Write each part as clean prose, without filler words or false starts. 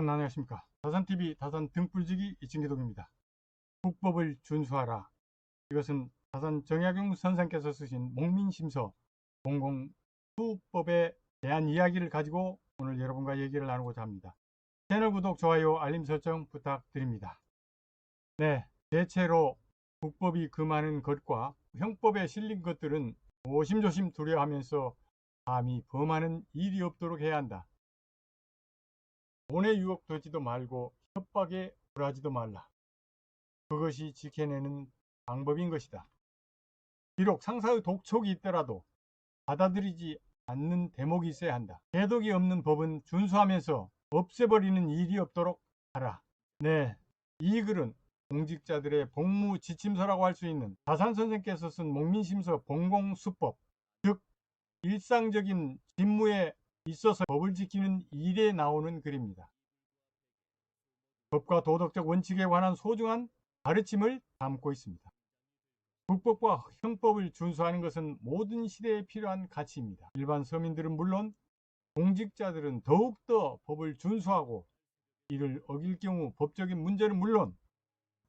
여러분 안녕하십니까. 다산TV 다산 등불지기 이진기동입니다. 국법을 준수하라. 이것은 다산 정약용 선생께서 쓰신 목민심서 공공수법에 대한 이야기를 가지고 오늘 여러분과 얘기를 나누고자 합니다. 채널 구독, 좋아요, 알림 설정 부탁드립니다. 네, 대체로 국법이 금하는 것과 형법에 실린 것들은 조심조심 두려워하면서 감히 범하는 일이 없도록 해야 한다. 돈에 유혹되지도 말고 협박에 굴하지도 말라. 그것이 지켜내는 방법인 것이다. 비록 상사의 독촉이 있더라도 받아들이지 않는 대목이 있어야 한다. 개독이 없는 법은 준수하면서 없애버리는 일이 없도록 하라. 네, 이 글은 공직자들의 복무 지침서라고 할 수 있는 다산선생께서 쓴 목민심서 공공수법, 즉 일상적인 직무에 있어서 법을 지키는 일에 나오는 글입니다. 법과 도덕적 원칙에 관한 소중한 가르침을 담고 있습니다. 국법과 형법을 준수하는 것은 모든 시대에 필요한 가치입니다. 일반 서민들은 물론 공직자들은 더욱더 법을 준수하고 이를 어길 경우 법적인 문제는 물론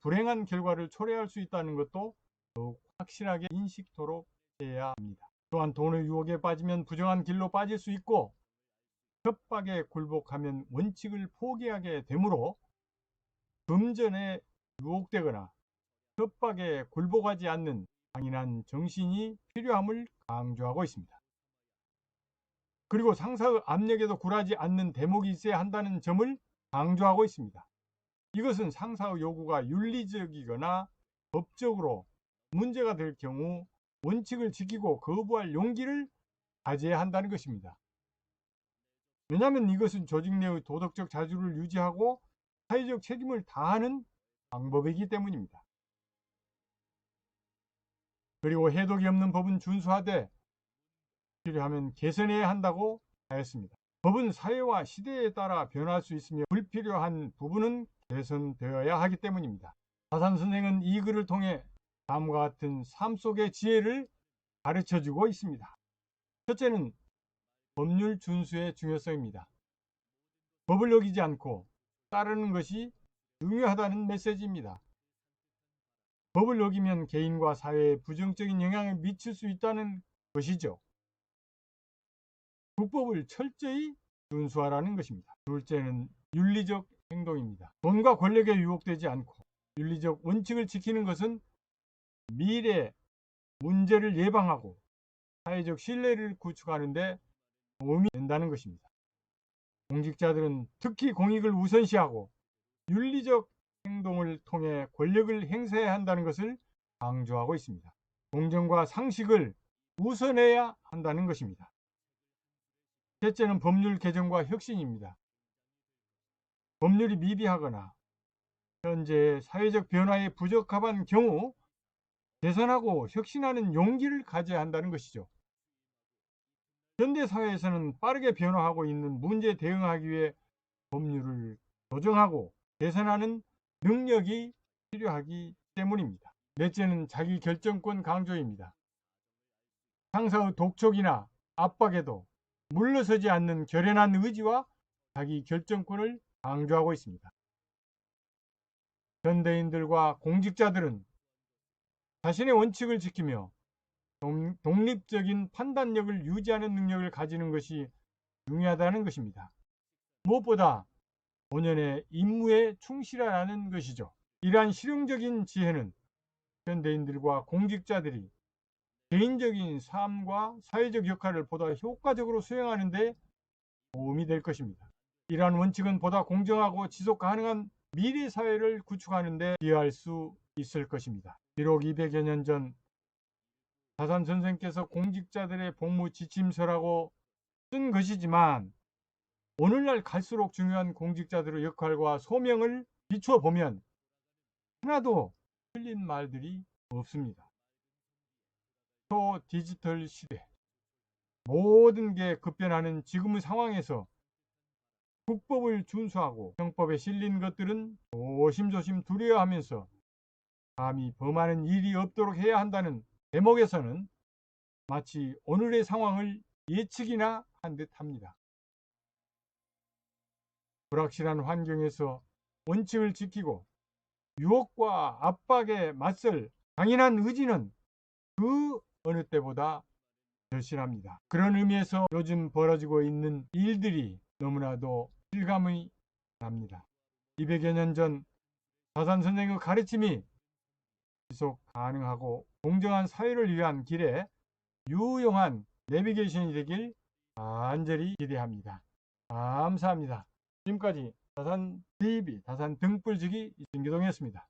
불행한 결과를 초래할 수 있다는 것도 더욱 확실하게 인식토록 해야 합니다. 또한 돈의 유혹에 빠지면 부정한 길로 빠질 수 있고 협박에 굴복하면 원칙을 포기하게 되므로 금전에 유혹되거나 협박에 굴복하지 않는 강인한 정신이 필요함을 강조하고 있습니다. 그리고 상사의 압력에도 굴하지 않는 대목이 있어야 한다는 점을 강조하고 있습니다. 이것은 상사의 요구가 윤리적이거나 법적으로 문제가 될 경우 원칙을 지키고 거부할 용기를 가져야 한다는 것입니다. 왜냐하면 이것은 조직 내의 도덕적 자주를 유지하고 사회적 책임을 다하는 방법이기 때문입니다. 그리고 해독이 없는 법은 준수하되 필요하면 개선해야 한다고 하였습니다. 법은 사회와 시대에 따라 변할 수 있으며 불필요한 부분은 개선되어야 하기 때문입니다. 다산 선생은 이 글을 통해 다음과 같은 삶 속의 지혜를 가르쳐주고 있습니다. 첫째는 법률 준수의 중요성입니다. 법을 어기지 않고 따르는 것이 중요하다는 메시지입니다. 법을 어기면 개인과 사회에 부정적인 영향을 미칠 수 있다는 것이죠. 국법을 철저히 준수하라는 것입니다. 둘째는 윤리적 행동입니다. 돈과 권력에 유혹되지 않고 윤리적 원칙을 지키는 것은 미래 문제를 예방하고 사회적 신뢰를 구축하는 데 도움이 된다는 것입니다. 공직자들은 특히 공익을 우선시하고 윤리적 행동을 통해 권력을 행사해야 한다는 것을 강조하고 있습니다. 공정과 상식을 우선해야 한다는 것입니다. 셋째는 법률 개정과 혁신입니다. 법률이 미비하거나 현재 사회적 변화에 부적합한 경우 개선하고 혁신하는 용기를 가져야 한다는 것이죠. 현대사회에서는 빠르게 변화하고 있는 문제에 대응하기 위해 법률을 조정하고 개선하는 능력이 필요하기 때문입니다. 넷째는 자기 결정권 강조입니다. 상사의 독촉이나 압박에도 물러서지 않는 결연한 의지와 자기 결정권을 강조하고 있습니다. 현대인들과 공직자들은 자신의 원칙을 지키며 독립적인 판단력을 유지하는 능력을 가지는 것이 중요하다는 것입니다. 무엇보다 본연의 임무에 충실하라는 것이죠. 이러한 실용적인 지혜는 현대인들과 공직자들이 개인적인 삶과 사회적 역할을 보다 효과적으로 수행하는 데 도움이 될 것입니다. 이러한 원칙은 보다 공정하고 지속 가능한 미래 사회를 구축하는 데 기여할 수 있을 것입니다. 비록 200여 년 전 다산 선생께서 공직자들의 복무 지침서라고 쓴 것이지만 오늘날 갈수록 중요한 공직자들의 역할과 소명을 비추어 보면 하나도 틀린 말들이 없습니다. 또 디지털 시대, 모든 게 급변하는 지금의 상황에서 국법을 준수하고 형법에 실린 것들은 조심조심 두려워하면서 감히 범하는 일이 없도록 해야 한다는 대목에서는 마치 오늘의 상황을 예측이나 한 듯 합니다. 불확실한 환경에서 원칙을 지키고 유혹과 압박에 맞설 강인한 의지는 그 어느 때보다 절실합니다. 그런 의미에서 요즘 벌어지고 있는 일들이 너무나도 실감이 납니다. 200여 년 전 다산 선생의 가르침이 지속 가능하고 공정한 사회를 위한 길에 유용한 내비게이션이 되길 간절히 기대합니다. 감사합니다. 지금까지 다산 TV, 다산 등불지기 이승기동이었습니다.